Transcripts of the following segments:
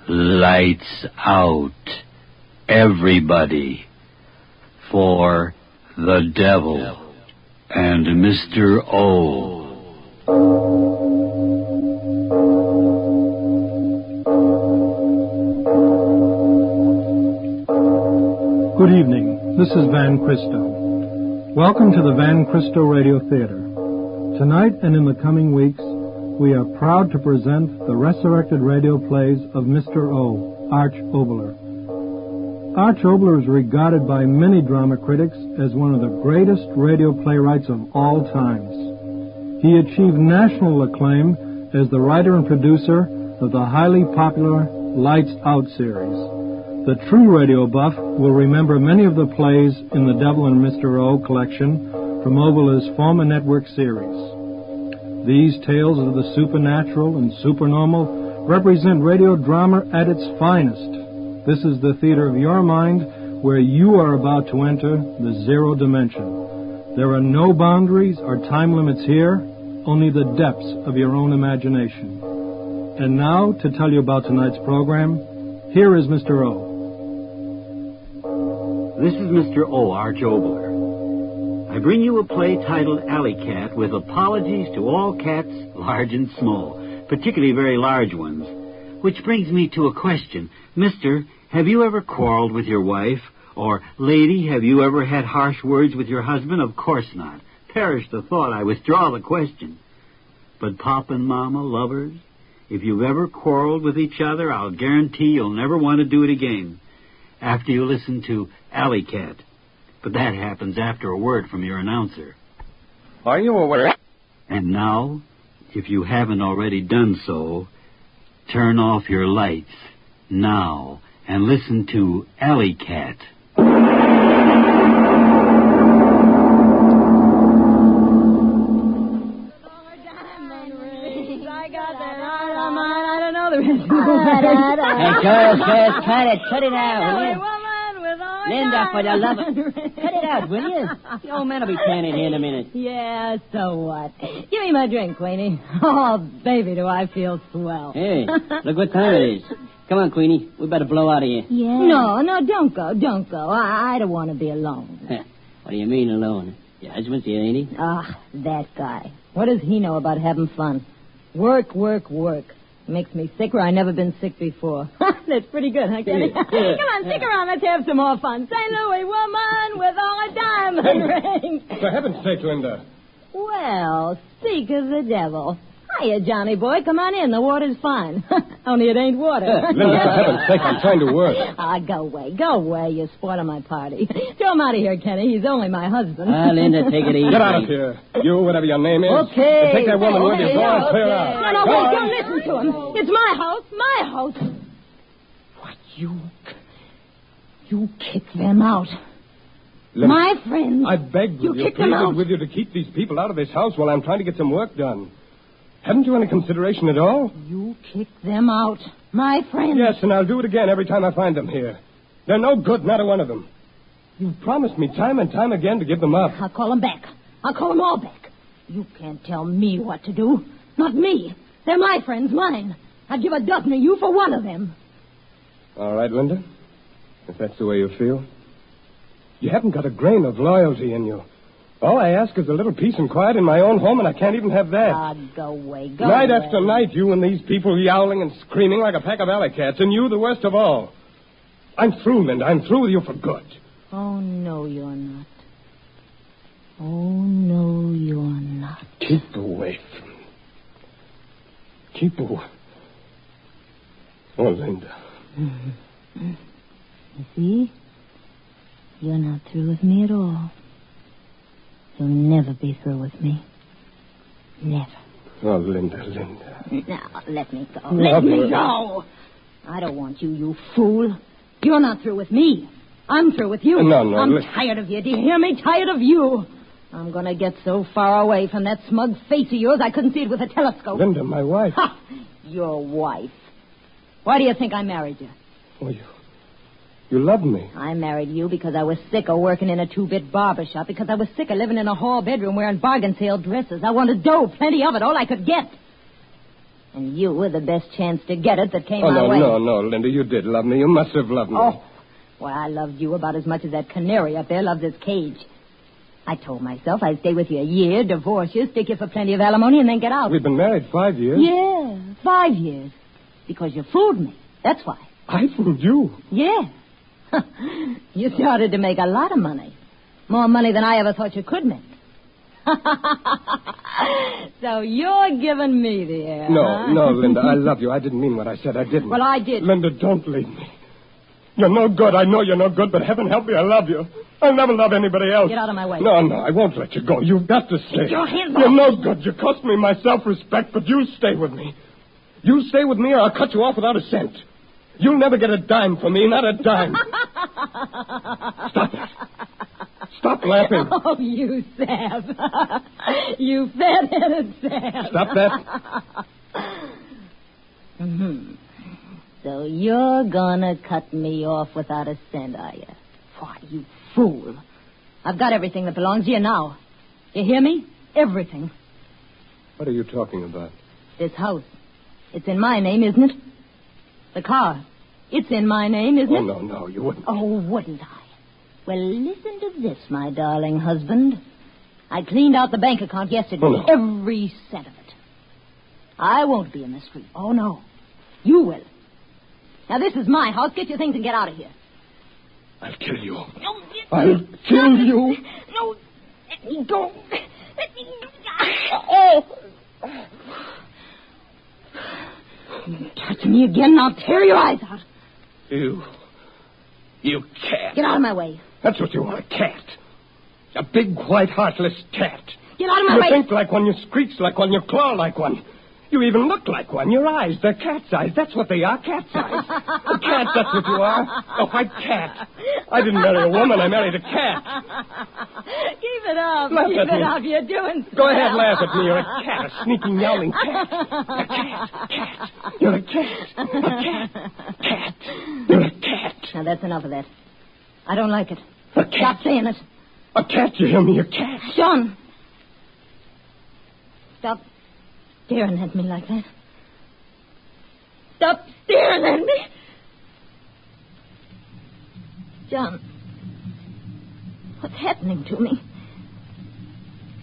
Lights out, everybody, for the devil and Mr. O. Good evening. This is Van Christo. Welcome to the Van Christo Radio Theater. Tonight and in the coming weeks, we are proud to present the resurrected radio plays of Mr. O, Arch Oboler. Arch Oboler is regarded by many drama critics as one of the greatest radio playwrights of all times. He achieved national acclaim as the writer and producer of the highly popular Lights Out series. The true radio buff will remember many of the plays in the Devil and Mr. O collection from Oboler's former network series. These tales of the supernatural and supernormal represent radio drama at its finest. This is the theater of your mind where you are about to enter the zero dimension. There are no boundaries or time limits here, only the depths of your own imagination. And now, to tell you about tonight's program, here is Mr. O. This is Mr. O, Arch Oboler. I bring you a play titled Alley Cat with apologies to all cats, large and small, particularly very large ones. Which brings me to a question. Mister, have you ever quarreled with your wife? Or, lady, have you ever had harsh words with your husband? Of course not. Perish the thought, I withdraw the question. But Pop and Mama, lovers, if you've ever quarreled with each other, I'll guarantee you'll never want to do it again after you listen to Alley Cat. But that happens after a word from your announcer. Are you aware? And now, if you haven't already done so, turn off your lights now and listen to Alley Cat. Hey, Charles, cut it out, will you? Linda, for the love of... Cut it out, will you? The old man will be standing here in a minute. Yeah, so what? Give me my drink, Queenie. Oh, baby, do I feel swell. Hey, look what time it is. Come on, Queenie. We better blow out of here. Yeah. No, don't go. I don't want to be alone. What do you mean, alone? Your husband's here, ain't he? Ah, that guy. What does he know about having fun? Work. Makes me sick where I've never been sick before. That's pretty good, huh, Kenny? Yeah. Come on, stick around. Let's have some more fun. St. Louis woman with all a diamond ring. For heaven's sake, Linda. Well, speak of the devil. Hiya, Johnny boy. Come on in. The water's fine. Only it ain't water. Linda, for heaven's sake, I'm trying to work. Ah, go away. You're spoiling my party. Throw him out of here, Kenny. He's only my husband. Linda, take it easy. Get out of here. You, whatever your name is. Okay. And take that woman with you. Go on, clear out. No, wait, don't listen to him. It's my house. What, you kick them out. Linda, my friends. I begged you. You kick them out. with you to keep these people out of this house while I'm trying to get some work done. Haven't you any consideration at all? You kick them out. My friends. Yes, and I'll do it again every time I find them here. They're no good, not a one of them. You've promised me time and time again to give them up. I'll call them back. I'll call them all back. You can't tell me what to do. Not me. They're my friends, mine. I'd give a dozen of you for one of them. All right, Linda. If that's the way you feel. You haven't got a grain of loyalty in you. All I ask is a little peace and quiet in my own home, and I can't even have that. Ah, go away. Night after night, you and these people yowling and screaming like a pack of alley cats, and you the worst of all. I'm through, Linda. I'm through with you for good. Oh, no, you're not. Oh, no, you're not. Keep away from me. Keep away. Oh, Linda. You see? You're not through with me at all. You'll never be through with me. Never. Oh, Linda. Now, let me go. Let me go. I don't want you, you fool. You're not through with me. I'm through with you. No. I'm tired of you. Do you hear me? Tired of you. I'm going to get so far away from that smug face of yours I couldn't see it with a telescope. Linda, my wife. Ha! Your wife. Why do you think I married you? Oh, you love me. I married you because I was sick of working in a two-bit barber shop, because I was sick of living in a hall bedroom wearing bargain sale dresses. I wanted dough, plenty of it, all I could get. And you were the best chance to get it that came Oh, my way. no, Linda. You did love me. You must have loved me. Oh, well, I loved you about as much as that canary up there loves its cage. I told myself I'd stay with you a year, divorce you, stick you for plenty of alimony, and then get out. We've been married 5 years. Yeah, 5 years. Because you fooled me. That's why. I fooled you. Yeah. You started to make a lot of money. More money than I ever thought you could make. So you're giving me the air, huh? No, Linda, I love you. I didn't mean what I said. I didn't. Well, I did. Linda, don't leave me. You're no good. I know you're no good, but heaven help me, I love you. I'll never love anybody else. Get out of my way. No, I won't let you go. You've got to stay. Get your hands off. You're no good. You cost me my self-respect, but you stay with me. You stay with me or I'll cut you off without a cent. You'll never get a dime from me, not a dime. Stop it. Stop laughing. Oh, you sap. You fat-headed sap. Stop that. So you're gonna cut me off without a cent, are you? Why, you fool. I've got everything that belongs to you now. You hear me? Everything. What are you talking about? This house. It's in my name, isn't it? The car. It's in my name, isn't it? Oh, no, you wouldn't. Oh, wouldn't I? Well, listen to this, my darling husband. I cleaned out the bank account yesterday. Oh, no. Every cent of it. I won't be in the street. Oh, no. You will. Now, this is my house. Get your things and get out of here. I'll kill you. No, I'll kill you. No, let me go. Let me go. Oh. You touch me again and I'll tear your eyes out. You cat. Get out of my way. That's what you are, a cat. A big, white, heartless cat. Get out of my You way. think like one, you screech like one, you claw like one. You even look like one. Your eyes, they're cat's eyes. That's what they are, cat's eyes. A cat, that's what you are. A white cat. I didn't marry a woman, I married a cat. Keep it up. Laugh Keep at it me. up. You're doing Go ahead, swell. laugh at me. You're a cat, a sneaky, yowling cat. A cat. You're a cat. A cat. Cat. You're a cat. Now, that's enough of that. I don't like it. A cat. Stop saying it. A cat, you hear me? A cat. John. Stop staring at me like that. Stop staring at me. John. What's happening to me?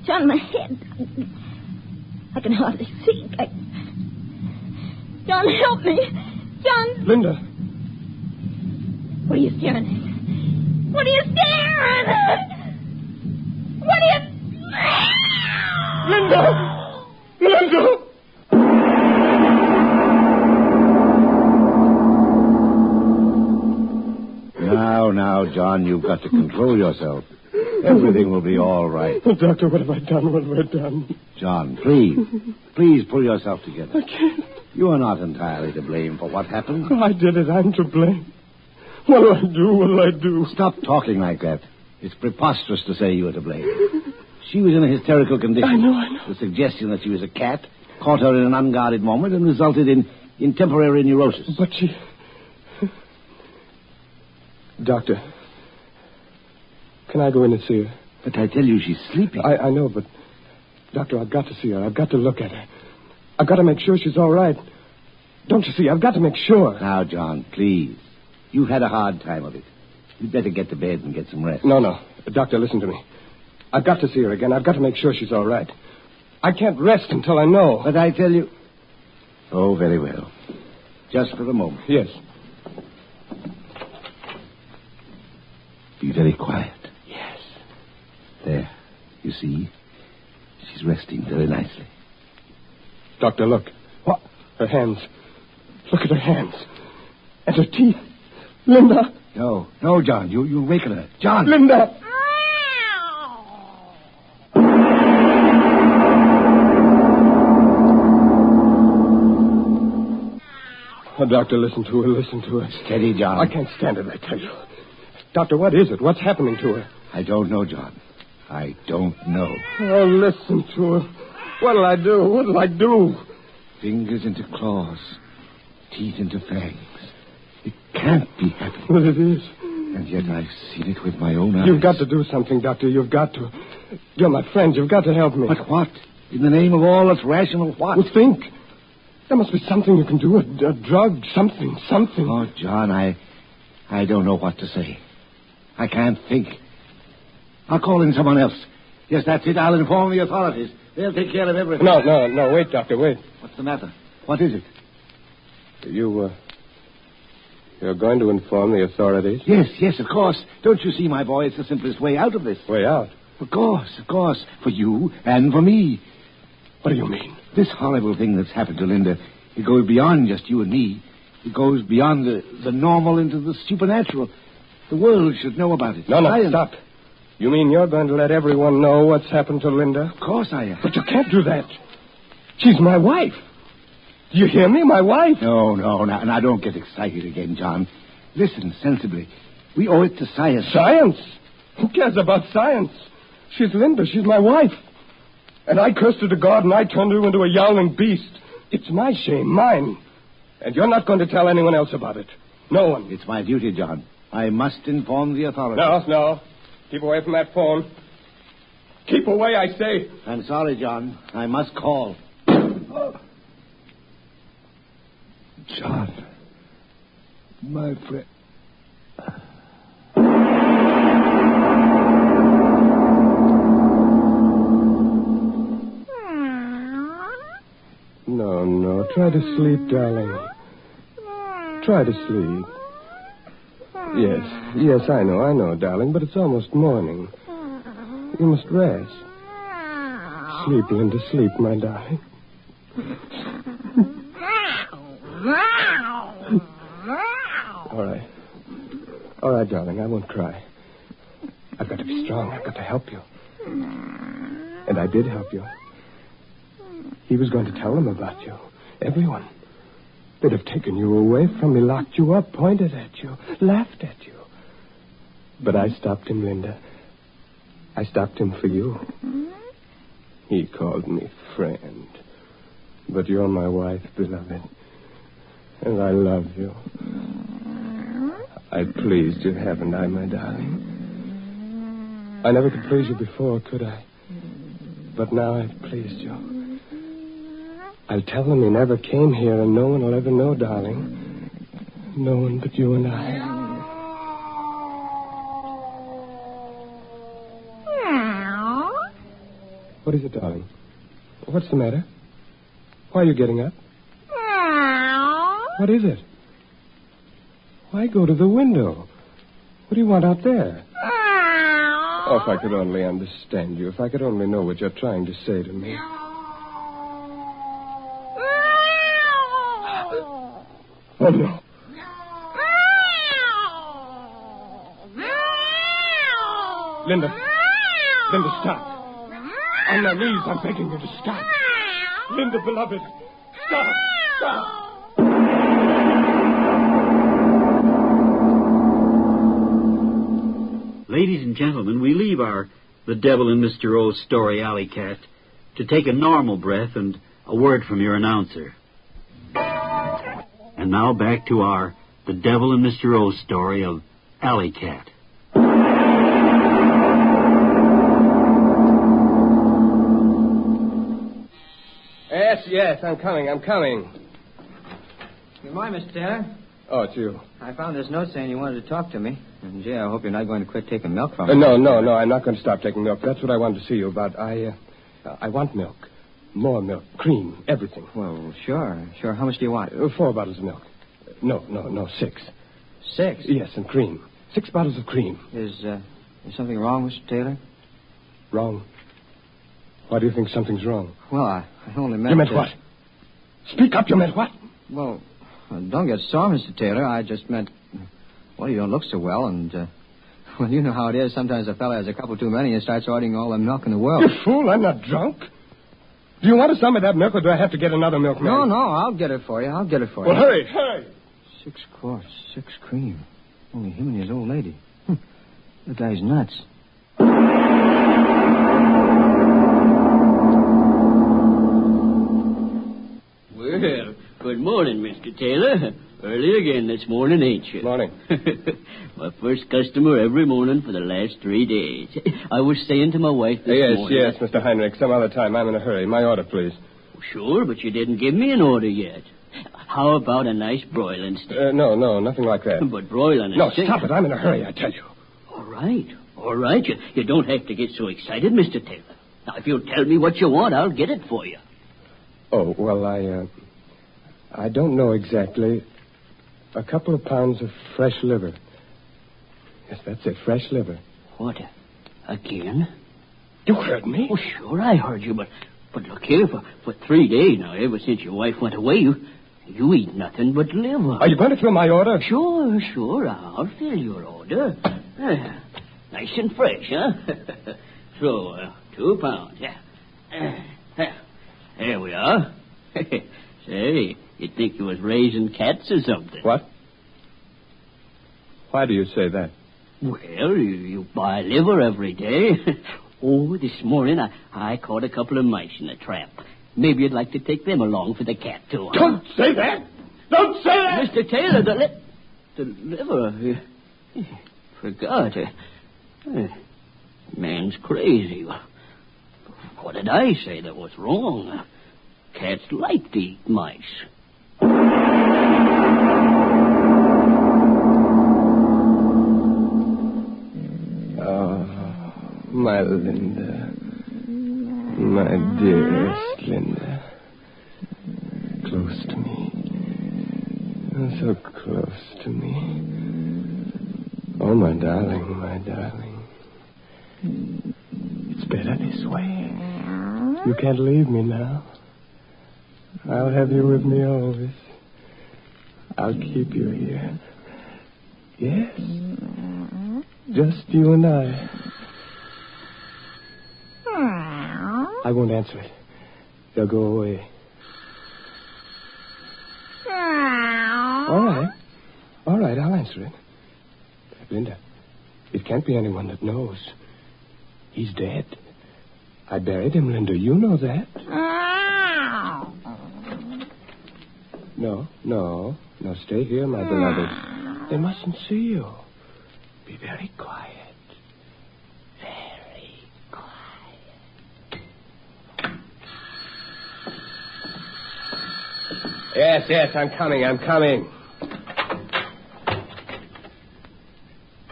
John, my head. I can hardly see. John, help me. John. Linda. What are you staring at? What are you staring at? What are you... Linda! Linda! Now, John, you've got to control yourself. Everything will be all right. Oh, Doctor, what have I done? What have I done? John, please pull yourself together. I can't. You are not entirely to blame for what happened. Oh, I did it. I'm to blame. What'll I do? What'll I do? Stop talking like that. It's preposterous to say you were to blame. She was in a hysterical condition. I know. The suggestion that she was a cat caught her in an unguarded moment and resulted in temporary neurosis. But she... Doctor, can I go in and see her? But I tell you, she's sleeping. I know, but... Doctor, I've got to see her. I've got to look at her. I've got to make sure she's all right. Don't you see? I've got to make sure. Now, John, please. You've had a hard time of it. You'd better get to bed and get some rest. No. Doctor, listen to me. I've got to see her again. I've got to make sure she's all right. I can't rest until I know. But I tell you... Oh, very well. Just for a moment. Yes. Be very quiet. Yes. There. You see? She's resting very nicely. Doctor, look. What? Her hands. Look at her hands. And her teeth. Linda. No, John. You'll waken her. John. Linda. Oh, Doctor, listen to her. Steady, John. I can't stand it, I tell you. Doctor, what is it? What's happening to her? I don't know, John. I don't know. Oh, listen to her. What'll I do? Fingers into claws. Teeth into fangs. It can't be happening. Well, it is. And yet I've seen it with my own eyes. You've got to do something, Doctor. You've got to. You're my friend. You've got to help me. But what? In the name of all that's rational, what? Well, think. There must be something you can do, a drug, something. Oh, John, I don't know what to say. I can't think. I'll call in someone else. Yes, that's it. I'll inform the authorities. They'll take care of everything. No. Wait, Doctor, wait. What's the matter? What is it? You're going to inform the authorities? Yes, of course. Don't you see, my boy, it's the simplest way out of this. Way out? Of course. For you and for me. What do you mean? This horrible thing that's happened to Linda, it goes beyond just you and me. It goes beyond the normal into the supernatural. The world should know about it. No, stop. You mean you're going to let everyone know what's happened to Linda? Of course I am. But you can't do that. She's my wife. Do you hear me? My wife. No. Now don't get excited again, John. Listen sensibly. We owe it to science. Science? Who cares about science? She's Linda. She's my wife. And I cursed her to God, and I turned her into a yowling beast. It's my shame, mine. And you're not going to tell anyone else about it. No one. It's my duty, John. I must inform the authorities. No. Keep away from that phone. Keep away, I say. I'm sorry, John. I must call. John. My friend. No. Try to sleep, darling. Try to sleep. Yes, I know, darling, but it's almost morning. You must rest. Sleep, Linda, sleep, my darling. All right, darling, I won't cry. I've got to be strong. I've got to help you. And I did help you. He was going to tell them about you. Everyone. They'd have taken you away from me, locked you up, pointed at you, laughed at you. But I stopped him, Linda. I stopped him for you. He called me friend. But you're my wife, beloved. And I love you. I pleased you, haven't I, my darling? I never could please you before, could I? But now I've pleased you. I'll tell them he never came here, and no one will ever know, darling. No one but you and I. What is it, darling? What's the matter? Why are you getting up? What is it? Why go to the window? What do you want out there? Oh, if I could only understand you. If I could only know what you're trying to say to me. Oh, no. Linda, stop. On my knees, I'm begging you to stop. Linda, beloved, stop. Ladies and gentlemen, we leave The Devil in Mr. O's story, Alley Cat, to take a normal breath and a word from your announcer. And now back to The Devil in Mr. O's story of Alley Cat. Yes, I'm coming. Good morning, Mr. Taylor. Oh, it's you. I found this note saying you wanted to talk to me. And, Jay, I hope you're not going to quit taking milk from me. No, I'm not going to stop taking milk. That's what I wanted to see you about. I want milk. More milk. Cream. Everything. Well, sure. How much do you want? 4 bottles of milk. No, 6. 6? Yes, and cream. 6 bottles of cream. Is something wrong, Mr. Taylor? Wrong? Why do you think something's wrong? Well, I only meant... You meant what? Speak up, you meant what? Well, don't get sore, Mr. Taylor. I just meant... Well, you don't look so well, and... well, you know how it is. Sometimes a fella has a couple too many and starts ordering all the milk in the world. You fool, I'm not drunk. Do you want some of that milk, or do I have to get another milkman? No, I'll get it for you. Well, hurry. 6 quarts, 6 cream. Only him and his old lady. The guy's nuts. Well, good morning, Mr. Taylor. Early again this morning, ain't you? Morning. My first customer every morning for the last 3 days. I was saying to my wife this morning... Yes, Mr. Heinrich. Some other time. I'm in a hurry. My order, please. sure, but you didn't give me an order yet. How about a nice broiling steak? No, nothing like that. But broiling No, a steak... stop it. I'm in a hurry, I tell you. All right. You don't have to get so excited, Mr. Taylor. Now, if you'll tell me what you want, I'll get it for you. Oh, well, I don't know exactly. A couple of pounds of fresh liver. Yes, that's it, fresh liver. What? Again? You heard me? Oh, sure, I heard you, but look here, for 3 days now, ever since your wife went away, you eat nothing but liver. Are you going to fill my order? Sure, I'll fill your order. Nice and fresh, huh? So, 2 pounds, yeah. There we are. Say, you'd think you was raising cats or something. What? Why do you say that? Well, you buy liver every day. Oh, this morning I caught a couple of mice in a trap. Maybe you'd like to take them along for the cat tour. Don't say that! Don't say that! Mr. Taylor, the liver... Forgot. Man's crazy. What did I say that was wrong? Cats like to eat mice. My Linda. My dearest Linda. Close to me. Oh, so close to me. Oh, my darling, my darling. It's better this way. You can't leave me now. I'll have you with me always. I'll keep you here. Yes. Just you and I. I won't answer it. They'll go away. All right, I'll answer it. Linda, it can't be anyone that knows. He's dead. I buried him, Linda. You know that. No, stay here, my beloved. They mustn't see you. Be very quiet. Very quiet. Yes, I'm coming.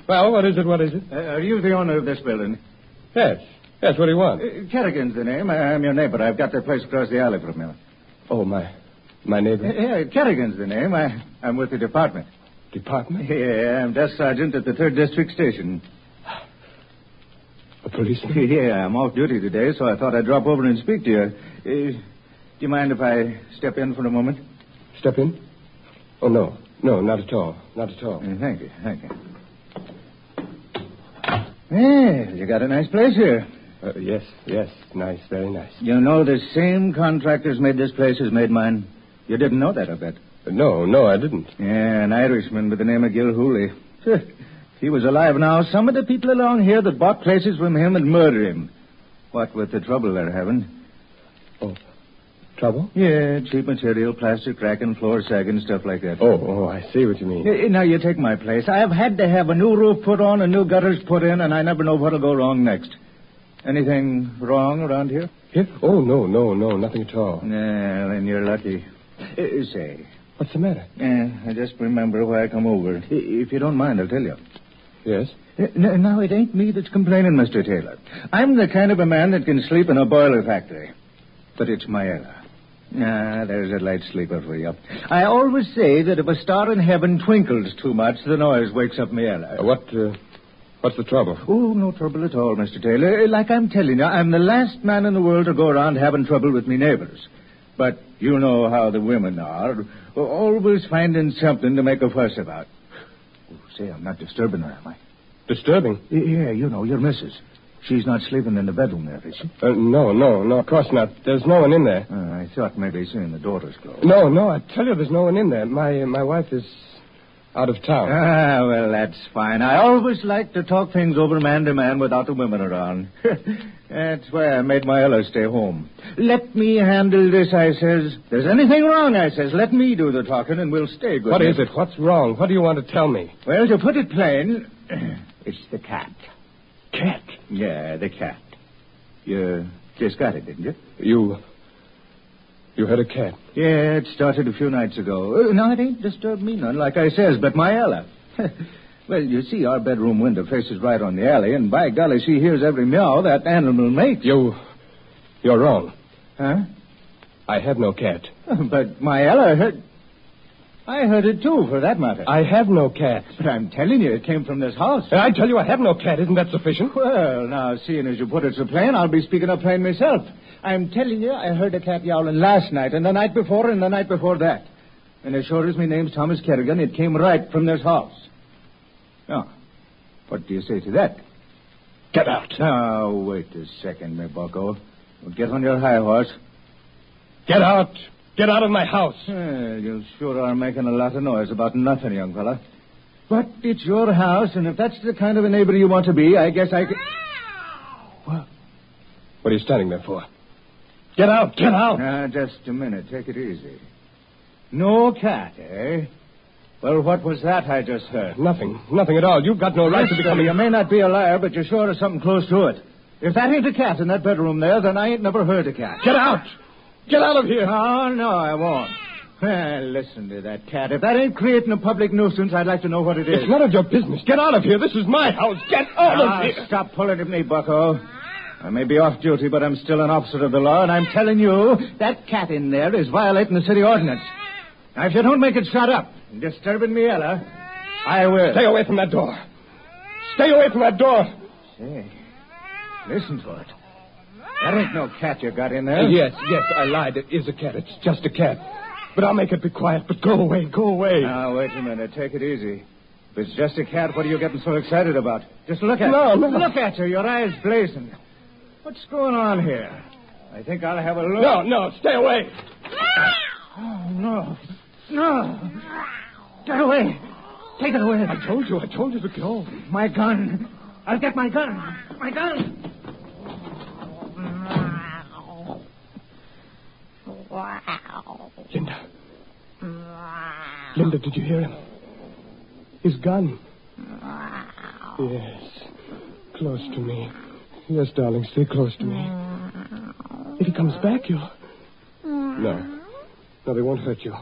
Well, what is it? Are you the owner of this building? Yes, what do you want? Kerrigan's the name. I'm your neighbor. I've got that place across the alley from you. Oh, my neighbor? Yeah, Kerrigan's the name. I'm with the department. Department? Yeah, I'm desk sergeant at the 3rd District Station. A policeman? Yeah, I'm off duty today, so I thought I'd drop over and speak to you. Do you mind if I step in for a moment? Step in? Oh, no, not at all. Thank you. Well, you got a nice place here. Yes, nice, very nice. You know the same contractors made this place as made mine. You didn't know that, I bet. No, I didn't. Yeah, an Irishman by the name of Gil Hooley. If he was alive now, some of the people along here that bought places from him would murder him. What with the trouble they're having. Oh, trouble? Yeah, cheap material, plastic cracking, floor sagging, stuff like that. Oh, I see what you mean. Now, you take my place. I have had to have a new roof put on and new gutters put in, and I never know what'll go wrong next. Anything wrong around here? Here? Oh, no, nothing at all. Yeah, then you're lucky. Say. What's the matter? I just remember why I come over. If you don't mind, I'll tell you. Yes? Now, it ain't me that's complaining, Mr. Taylor. I'm the kind of a man that can sleep in a boiler factory. But it's my Ella. There's a light sleeper for you. I always say that if a star in heaven twinkles too much, the noise wakes up my Ella. What's the trouble? Oh, no trouble at all, Mr. Taylor. Like I'm telling you, I'm the last man in the world to go around having trouble with me neighbors. But you know how the women are. Always finding something to make a fuss about. Oh, say, I'm not disturbing her, am I? Disturbing? Yeah, you know, your missus. She's not sleeping in the bedroom there, is she? No, of course not. There's no one in there. I thought maybe seeing the doors closed. No, I tell you, there's no one in there. My wife is out of town. Well, that's fine. I always like to talk things over man to man without the women around. That's why I made my Ella stay home. Let me handle this, I says. If there's anything wrong, I says, let me do the talking and we'll stay good. What is it? What's wrong? What do you want to tell me? Well, to put it plain, it's the cat. Cat? Yeah, the cat. You just got it, didn't you? You heard a cat? Yeah, it started a few nights ago. No, it ain't disturbed me none, like I says, but my Ella. Well, you see, our bedroom window faces right on the alley, and by golly, she hears every meow that animal makes. You're wrong. Huh? I have no cat. But my Ella heard... I heard it, too, for that matter. I have no cat. But I'm telling you, it came from this house. And I tell you I have no cat. Isn't that sufficient? Well, now, seeing as you put it so plain, I'll be speaking up plain myself. I'm telling you, I heard a cat yowling last night, and the night before, and the night before that. And as sure as my name's Thomas Kerrigan, it came right from this house. Now, what do you say to that? Get out. Now, wait a second, me bucko. Well, get on your high horse. Get out. Get out of my house. You sure are making a lot of noise about nothing, young fella. But it's your house, and if that's the kind of a neighbor you want to be, I guess I could... What are you standing there for? Get out. Get out. Now, just a minute. Take it easy. No cat, eh? Well, what was that I just heard? Nothing. Nothing at all. You've got no right to be coming... You may not be a liar, but you're sure of something close to it. If that ain't a cat in that bedroom there, then I ain't never heard a cat. Get out. Get out of here. Oh, no, I won't. Well, listen to that cat. If that ain't creating a public nuisance, I'd like to know what it is. It's none of your business. Get out of here. This is my house. Get out of here. Stop pulling at me, bucko. I may be off duty, but I'm still an officer of the law, and I'm telling you, that cat in there is violating the city ordinance. Now, if you don't make it shut up and disturbing me, Ella, I will. Stay away from that door. Stay away from that door. Say, listen to it. That ain't no cat you got in there. Yes, I lied. It is a cat. It's just a cat. But I'll make it be quiet. But go away. Now, wait a minute. Take it easy. If it's just a cat, what are you getting so excited about? Just look at her. No. Look at her. Your eyes blazing. What's going on here? I think I'll have a look. No. Stay away. Oh, no. Get away. Take it away. I told you to go. My gun. I'll get my gun. My gun. Linda, did you hear him? His gun. Yes. Close to me. Yes, darling, stay close to me. If he comes back, you'll... No, they won't hurt you.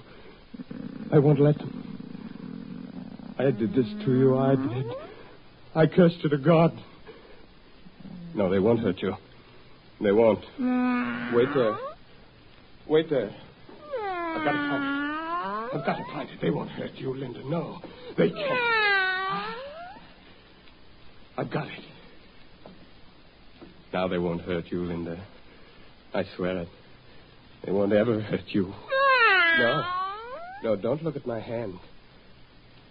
I won't let them. I did this to you. I did. I cursed you to God. No, they won't hurt you. They won't. Wait there. I've got to find it. They won't hurt you, Linda. No, they can't. I've got it. Now they won't hurt you, Linda. I swear it. They won't ever hurt you. No, don't look at my hand.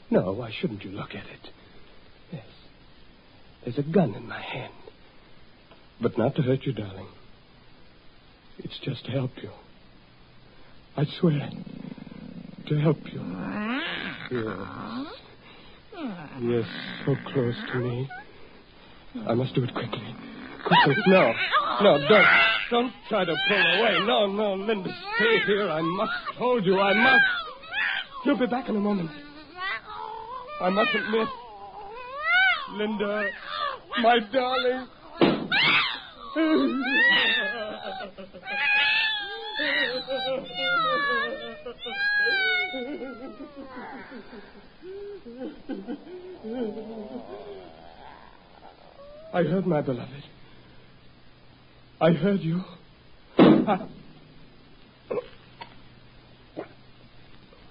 No, why shouldn't you look at it? Yes. There's a gun in my hand. But not to hurt you, darling. It's just to help you. I swear. To help you. Yes, so close to me. I must do it quickly. No, don't try to pull away. No, Linda, stay here. I must hold you. I must. You'll be back in a moment. I mustn't miss. Linda, my darling. I heard my beloved. I heard you.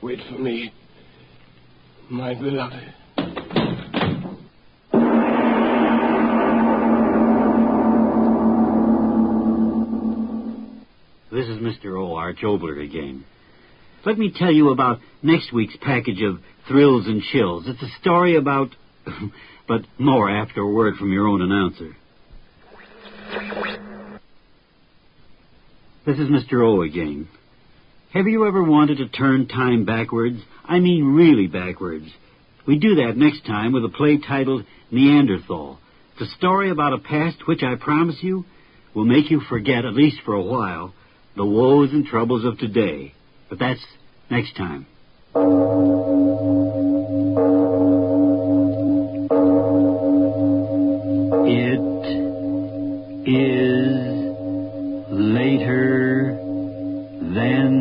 Wait for me, my beloved. This is Mr. O, Arch Oboler again. Let me tell you about next week's package of thrills and chills. It's a story about... but more after a word from your own announcer. This is Mr. O again. Have you ever wanted to turn time backwards? I mean really backwards. We do that next time with a play titled Neanderthal. It's a story about a past which I promise you will make you forget, at least for a while, the woes and troubles of today. But that's next time. It is later than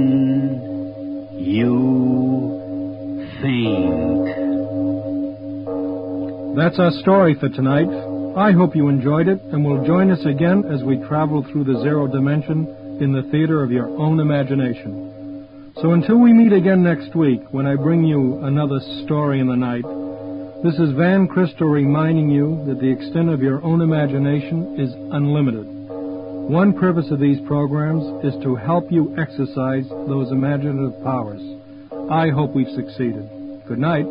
That's our story for tonight. I hope you enjoyed it and will join us again as we travel through the zero dimension in the theater of your own imagination. So until we meet again next week, when I bring you another story in the night, this is Van Christo reminding you that the extent of your own imagination is unlimited. One purpose of these programs is to help you exercise those imaginative powers. I hope we've succeeded. Good night.